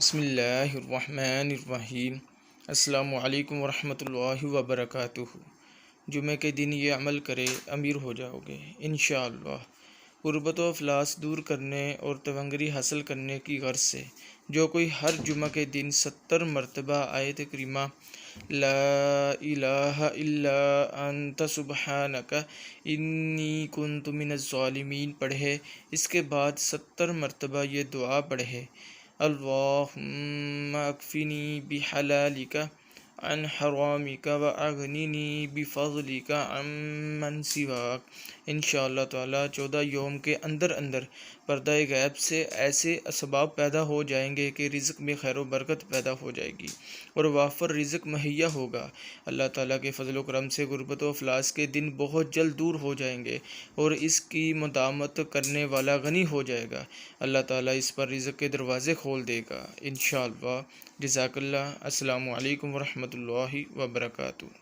بسم اللہ الرحمن الرحیم۔ السلام علیکم ورحمۃ اللہ وبرکاتہ۔ جمعہ کے دن یہ عمل کرے امیر ہو جاؤ گے انشاءاللہ۔ غربت و افلاس دور کرنے اور تونگری حاصل کرنے کی غرض سے جو کوئی ہر جمعہ کے دن 70 مرتبہ آیت کریمہ لا الہ الا انت سبحانک انی کنت من الظالمین پڑھے، اس کے بعد 70 مرتبہ یہ دعا پڑھے، اللہم اکفنی بحلالک عن حرامک واغننی بفضلک عمن سواک۔ انشاءاللہ تعالی 14 یوم کے اندر پردہ غیب سے ایسے اسباب پیدا ہو جائیں گے کہ رزق میں خیر و برکت پیدا ہو جائے گی اور وافر رزق مہیا ہوگا۔ اللہ تعالیٰ کے فضل و کرم سے غربت و افلاس کے دن بہت جلد دور ہو جائیں گے اور اس کی مداومت کرنے والا غنی ہو جائے گا۔ اللہ تعالیٰ اس پر رزق کے دروازے کھول دے گا انشاءاللہ۔ جزاک اللہ۔ السلام علیکم ورحمۃ اللہ وبرکاتہ۔